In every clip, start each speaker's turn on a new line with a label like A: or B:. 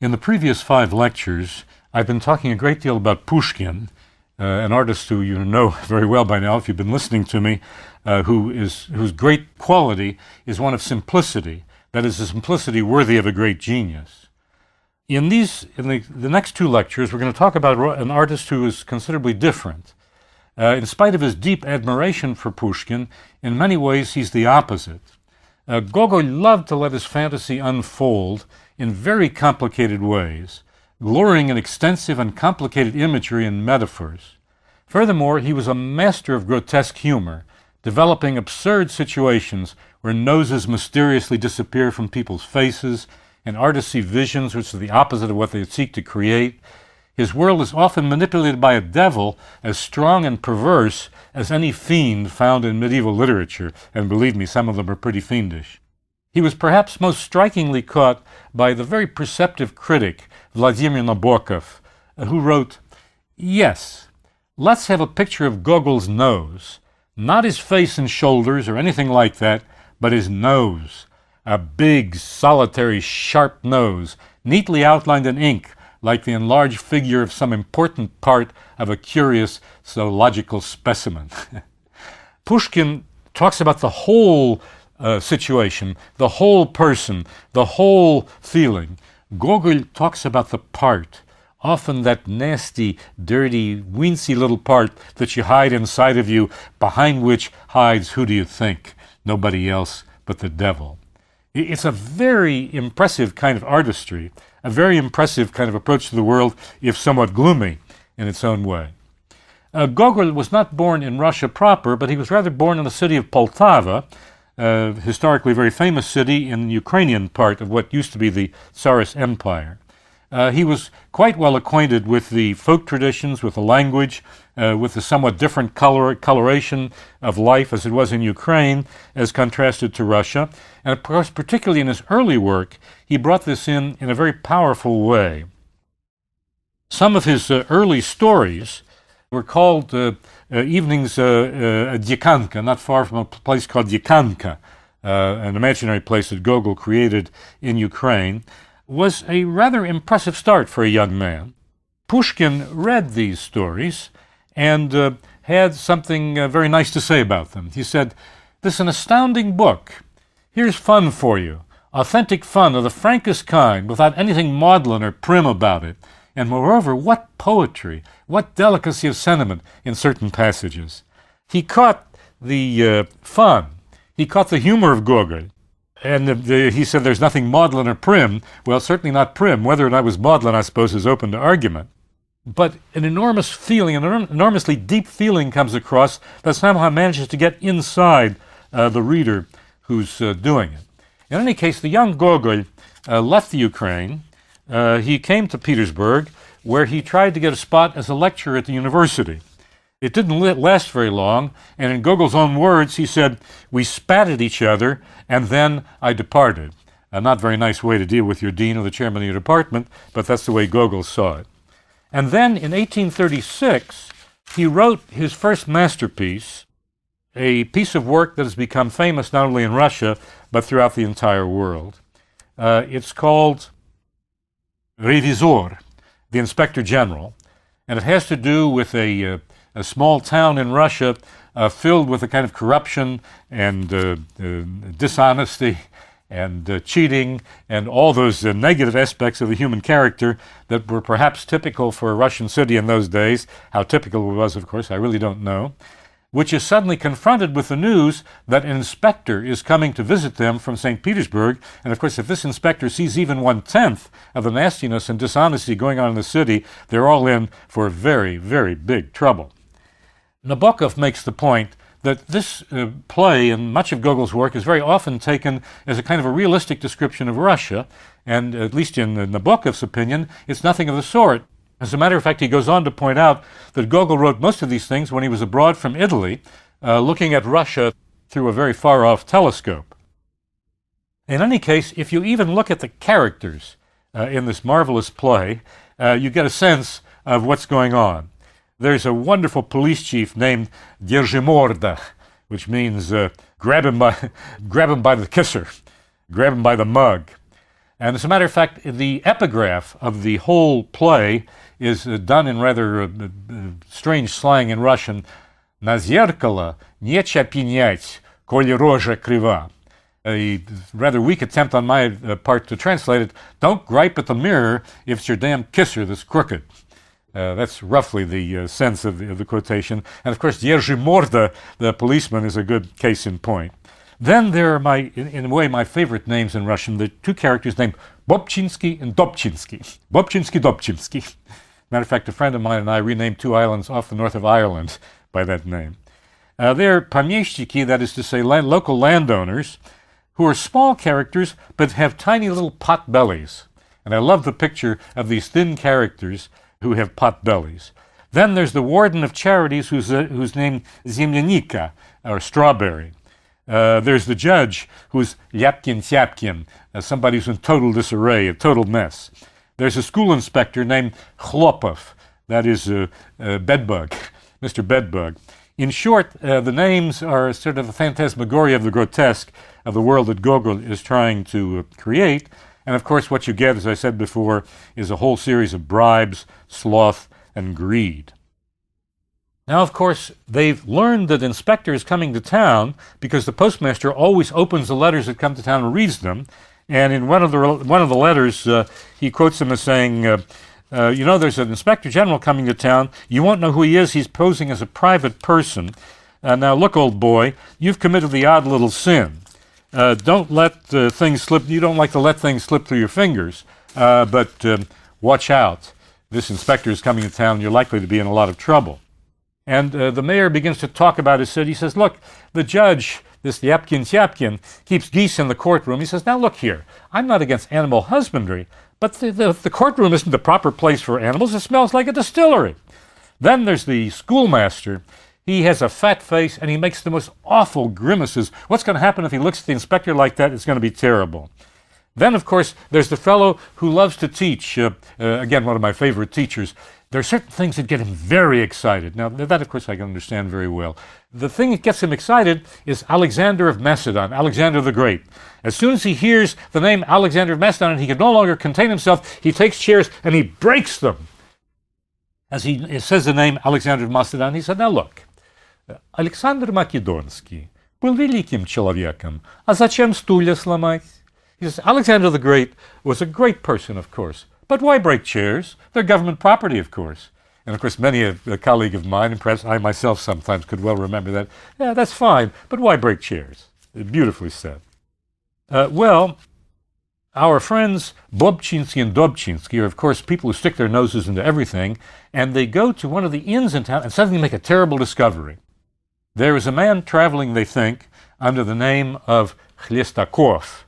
A: In the previous 5 lectures, I've been talking a great deal about Pushkin, an artist who you know very well by now if you've been listening to me, whose great quality is one of simplicity, that is, a simplicity worthy of a great genius. In the next 2 lectures, we're going to talk about an artist who is considerably different. In spite of his deep admiration for Pushkin, in many ways he's the opposite. Gogol loved to let his fantasy unfold in very complicated ways, glorying in extensive and complicated imagery and metaphors. Furthermore, he was a master of grotesque humor, developing absurd situations where noses mysteriously disappear from people's faces, and artists see visions which are the opposite of what they seek to create. His world is often manipulated by a devil as strong and perverse as any fiend found in medieval literature, and believe me, some of them are pretty fiendish. He was perhaps most strikingly caught by the very perceptive critic Vladimir Nabokov, who wrote, "Yes, let's have a picture of Gogol's nose, not his face and shoulders or anything like that, but his nose, a big, solitary, sharp nose, neatly outlined in ink, like the enlarged figure of some important part of a curious zoological specimen." Pushkin talks about the whole situation, the whole person, the whole feeling. Gogol talks about the part, often that nasty, dirty, wincy little part that you hide inside of you, behind which hides, who do you think? Nobody else but the devil. It's a very impressive kind of artistry, a very impressive kind of approach to the world, if somewhat gloomy in its own way. Gogol was not born in Russia proper, but he was rather born in the city of Poltava, a historically very famous city in the Ukrainian part of what used to be the Tsarist Empire. He was quite well acquainted with the folk traditions, with the language, with the somewhat different coloration of life as it was in Ukraine as contrasted to Russia. And of course, particularly in his early work, he brought this in a very powerful way. Some of his early stories were called Evenings at Dikanka, not far from a place called Dikanka, an imaginary place that Gogol created in Ukraine, was a rather impressive start for a young man. Pushkin read these stories and had something very nice to say about them. He said, "This is an astounding book. Here's fun for you, authentic fun of the frankest kind, without anything maudlin or prim about it. And moreover, what poetry, what delicacy of sentiment in certain passages." He caught the fun, he caught the humor of Gogol, and he said there's nothing maudlin or prim. Well, certainly not prim. Whether or not it was maudlin, I suppose, is open to argument. But an enormous feeling, an enormously deep feeling comes across that somehow manages to get inside the reader who's doing it. In any case, the young Gogol left the Ukraine. He came to Petersburg, where he tried to get a spot as a lecturer at the university. It didn't last very long, and in Gogol's own words, he said, "We spat at each other, and then I departed." A not very nice way to deal with your dean or the chairman of your department, but that's the way Gogol saw it. And then in 1836, he wrote his first masterpiece, a piece of work that has become famous not only in Russia, but throughout the entire world. It's called Revizor, the Inspector General, and it has to do with a small town in Russia filled with a kind of corruption and dishonesty and cheating and all those negative aspects of the human character that were perhaps typical for a Russian city in those days. How typical it was, of course, I really don't know. Which is suddenly confronted with the news that an inspector is coming to visit them from St. Petersburg. And of course, if this inspector sees even 1/10 of the nastiness and dishonesty going on in the city, they're all in for very, very big trouble. Nabokov makes the point that this play and much of Gogol's work is very often taken as a kind of a realistic description of Russia, and at least in Nabokov's opinion, it's nothing of the sort. As a matter of fact, he goes on to point out that Gogol wrote most of these things when he was abroad from Italy, looking at Russia through a very far-off telescope. In any case, if you even look at the characters in this marvelous play, you get a sense of what's going on. There's a wonderful police chief named Держиморда, which means grab him by the kisser, grab him by the mug. And as a matter of fact, the epigraph of the whole play is done in rather strange slang in Russian. На зеркало нечего пенять, коли рожа крива. A rather weak attempt on my part to translate it. Don't gripe at the mirror if it's your damn kisser that's crooked. That's roughly the sense of the quotation. And of course, Yerzy Morda, the policeman, is a good case in point. Then there are in a way, my favorite names in Russian, the two characters named Bobchinsky and Dobchinsky. Bobchinsky, Dobchinsky. Matter of fact, a friend of mine and I renamed two islands off the north of Ireland by that name. They're помещики, that is to say, local landowners, who are small characters but have tiny little pot bellies. And I love the picture of these thin characters who have pot bellies. Then there's the warden of charities who's named Zemlyanika, or strawberry. There's the judge who's Lyapkin-Syapkin, somebody who's in total disarray, a total mess. There's a school inspector named Chlopov, that is Bedbug, Mr. Bedbug. In short, the names are sort of a phantasmagoria of the grotesque of the world that Gogol is trying to create. And of course, what you get, as I said before, is a whole series of bribes, sloth, and greed. Now, of course, they've learned that Inspector is coming to town because the postmaster always opens the letters that come to town and reads them. And in one of the letters, he quotes him as saying, there's an Inspector General coming to town. You won't know who he is. He's posing as a private person. Now, look, old boy, you've committed the odd little sin. Don't let things slip. You don't like to let things slip through your fingers. But watch out. This inspector is coming to town. You're likely to be in a lot of trouble. And the mayor begins to talk about his city. He says, look, the judge, this Lyapkin-Syapkin, keeps geese in the courtroom. He says, now look here. I'm not against animal husbandry, but the courtroom isn't the proper place for animals. It smells like a distillery. Then there's the schoolmaster. He has a fat face, and he makes the most awful grimaces. What's going to happen if he looks at the inspector like that? It's going to be terrible. Then, of course, there's the fellow who loves to teach. Again, one of my favorite teachers. There are certain things that get him very excited. Now, that, of course, I can understand very well. The thing that gets him excited is Alexander of Macedon, Alexander the Great. As soon as he hears the name Alexander of Macedon, and he can no longer contain himself, he takes chairs and he breaks them. As he says the name Alexander of Macedon, he said, now look, Александр Македонский был великим человеком, а зачем стулья сломать? He says, Alexander the Great was a great person, of course, but why break chairs? They're government property, of course. And of course, many a colleague of mine, and perhaps I myself sometimes could well remember that. Yeah, that's fine, but why break chairs? Beautifully said. Well, our friends Bobchinsky and Dobchinsky are, of course, people who stick their noses into everything, and they go to one of the inns in town and suddenly make a terrible discovery. There is a man traveling, they think, under the name of Chlestakov.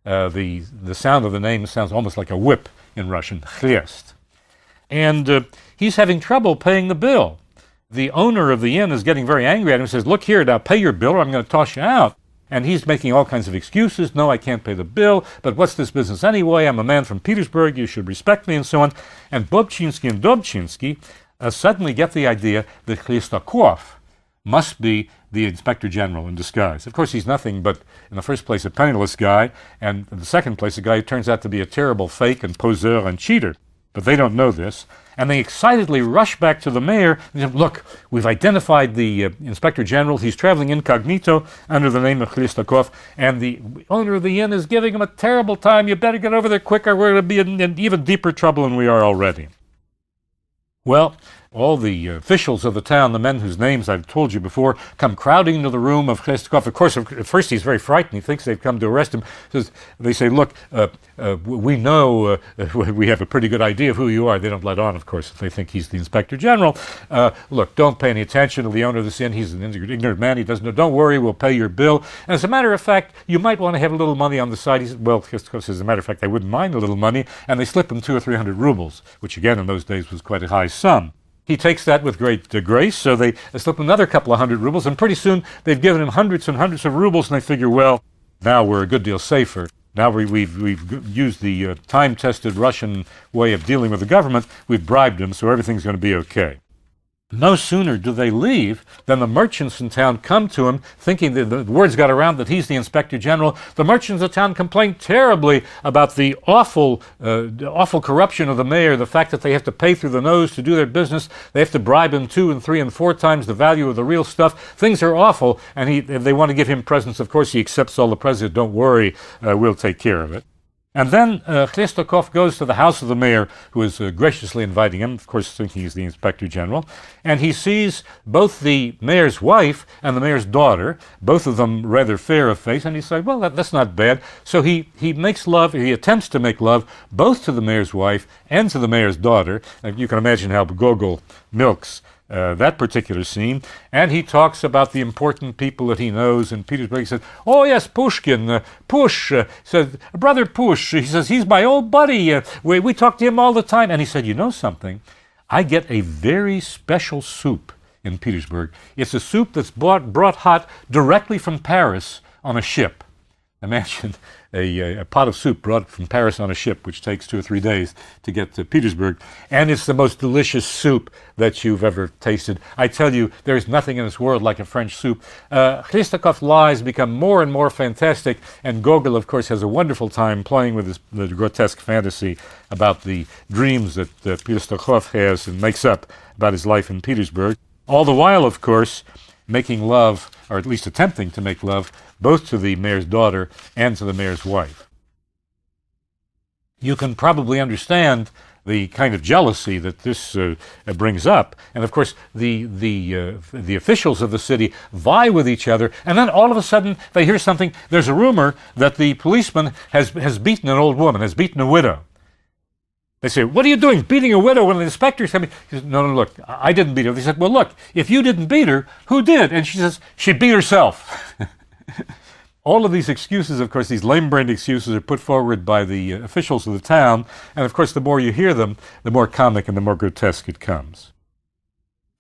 A: The sound of the name sounds almost like a whip in Russian, Chlest. And he's having trouble paying the bill. The owner of the inn is getting very angry at him and says, look here, now pay your bill or I'm going to toss you out. And he's making all kinds of excuses. No, I can't pay the bill, but what's this business anyway? I'm a man from Petersburg, you should respect me, and so on. And Bobchinsky and Dobchinsky suddenly get the idea that Chlestakov must be the Inspector General in disguise. Of course, he's nothing but, in the first place, a penniless guy, and in the second place, a guy who turns out to be a terrible fake and poseur and cheater. But they don't know this, and they excitedly rush back to the mayor and say, look, we've identified the Inspector General. He's traveling incognito under the name of Chlestakov, and the owner of the inn is giving him a terrible time. You better get over there quicker. We're going to be in even deeper trouble than we are already. Well, all the officials of the town, the men whose names I've told you before, come crowding into the room of Chlestakov. Of course, at first he's very frightened. He thinks they've come to arrest him. They say, look, we know, we have a pretty good idea of who you are. They don't let on, of course, if they think he's the Inspector General. Look, don't pay any attention to the owner of this inn. He's an ignorant man. He doesn't know. Don't worry, we'll pay your bill. And as a matter of fact, you might want to have a little money on the side. He said, well, Chlestakov says, as a matter of fact, I wouldn't mind a little money. And they slip him 200 or 300 rubles, which again in those days was quite a high sum. He takes that with great grace, so they slip another couple of hundred rubles, and pretty soon they've given him hundreds and hundreds of rubles, and they figure, well, now we're a good deal safer. Now we've used the time-tested Russian way of dealing with the government. We've bribed him, so everything's going to be okay. no sooner do they leave than the merchants in town come to him, thinking that the word's got around that he's the inspector general. The merchants of town complain terribly about the awful corruption of the mayor, the fact that they have to pay through the nose to do their business. They have to bribe him 2 and 3 and 4 times the value of the real stuff. Things are awful, and they want to give him presents. Of course, he accepts all the presents. Don't worry, we'll take care of it. And then Chlestakov goes to the house of the mayor, who is graciously inviting him, of course thinking he's the inspector general, and he sees both the mayor's wife and the mayor's daughter, both of them rather fair of face, and he says, well, that's not bad. So he makes love, he attempts to make love, both to the mayor's wife and to the mayor's daughter. You can imagine how Gogol milks that particular scene, and he talks about the important people that he knows in Petersburg. He says, oh yes, Pushkin, Push, says, brother Push, he says, he's my old buddy, we talk to him all the time. And he said, you know something, I get a very special soup in Petersburg. It's a soup that's brought hot directly from Paris on a ship. Imagine a pot of soup brought from Paris on a ship, which takes 2 or 3 days to get to Petersburg, and it's the most delicious soup that you've ever tasted. I tell you, there's nothing in this world like a French soup. Chlestakov's lies become more and more fantastic, and Gogol, of course, has a wonderful time playing with the grotesque fantasy about the dreams that Chlestakov has and makes up about his life in Petersburg. All the while, of course, making love, or at least attempting to make love, both to the mayor's daughter and to the mayor's wife. You can probably understand the kind of jealousy that this brings up. And of course, the officials of the city vie with each other, and then all of a sudden they hear something. There's a rumor that the policeman has beaten an old woman, has beaten a widow. They say, what are you doing, beating a widow when the inspector's coming? He says, no, look, I didn't beat her. They said, well, look, if you didn't beat her, who did? And she says, she beat herself. All of these excuses, of course, these lame-brained excuses are put forward by the officials of the town, and of course, the more you hear them, the more comic and the more grotesque it comes.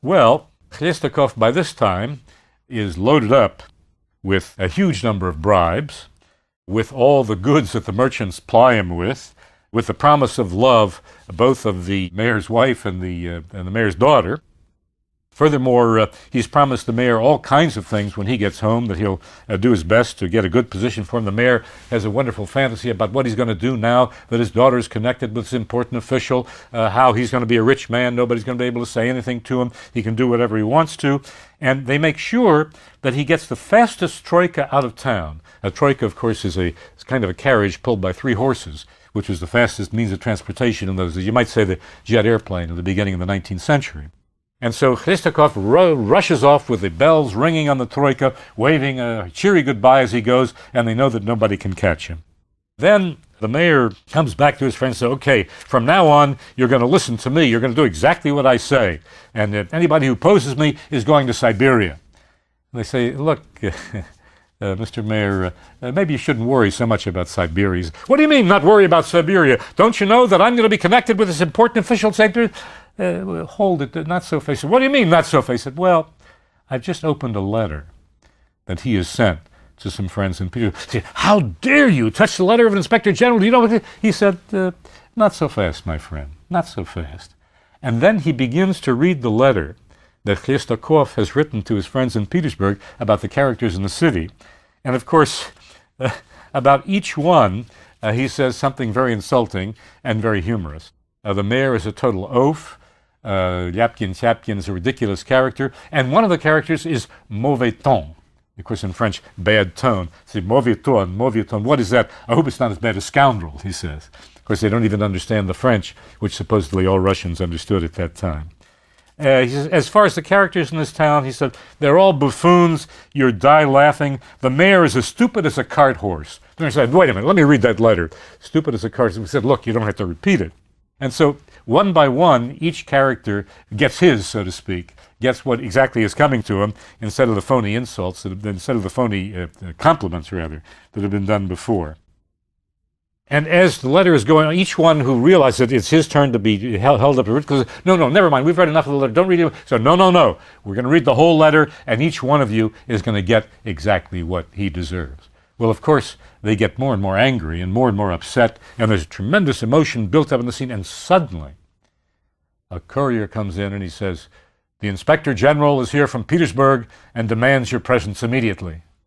A: Well, Chlestakov, by this time, is loaded up with a huge number of bribes, with all the goods that the merchants ply him with the promise of love, both of the mayor's wife and the mayor's daughter. Furthermore, he's promised the mayor all kinds of things when he gets home, that he'll do his best to get a good position for him. The mayor has a wonderful fantasy about what he's going to do now that his daughter is connected with this important official, how he's going to be a rich man. Nobody's going to be able to say anything to him. He can do whatever he wants to. And they make sure that he gets the fastest troika out of town. A troika, of course, is kind of a carriage pulled by 3 horses, which was the fastest means of transportation in those days. You might say the jet airplane at the beginning of the 19th century. And so Chlestakov rushes off with the bells ringing on the troika, waving a cheery goodbye as he goes, and they know that nobody can catch him. Then the mayor comes back to his friends and says, okay, from now on, you're going to listen to me. You're going to do exactly what I say. And anybody who opposes me is going to Siberia. And they say, look, Mr. Mayor, maybe you shouldn't worry so much about Siberia. What do you mean, not worry about Siberia? Don't you know that I'm going to be connected with this important official sector? Hold it, not so fast. What do you mean, not so fast? Well, I've just opened a letter that he has sent to some friends in Petersburg. How dare you touch the letter of an inspector general? Do you know what he said? Not so fast, my friend, not so fast. And then he begins to read the letter that Chlestakov has written to his friends in Petersburg about the characters in the city. And of course, about each one, he says something very insulting and very humorous. The mayor is a total oaf. Yapkin is a ridiculous character. And one of the characters is mauvais ton. Of course, in French, bad tone. C'est mauvais ton, mauvais ton. What is that? I hope it's not as bad as scoundrel, he says. Of course, they don't even understand the French, which supposedly all Russians understood at that time. He says, as far as the characters in this town, he said, they're all buffoons. You'll die laughing. The mayor is as stupid as a cart horse. Then I said, wait a minute, let me read that letter. Stupid as a cart horse. We said, look, you don't have to repeat it. And so, one by one, each character gets his, so to speak, gets what exactly is coming to him, instead of the phony insults, instead of the phony compliments, rather, that have been done before. And as the letter is going on, each one who realizes that it's his turn to be held up, because, no, never mind, we've read enough of the letter, don't read it. So, no, we're going to read the whole letter, and each one of you is going to get exactly what he deserves. Well, of course, they get more and more angry and more upset, and there's tremendous emotion built up in the scene, and suddenly a courier comes in and he says, The Inspector General is here from Petersburg and demands your presence immediately.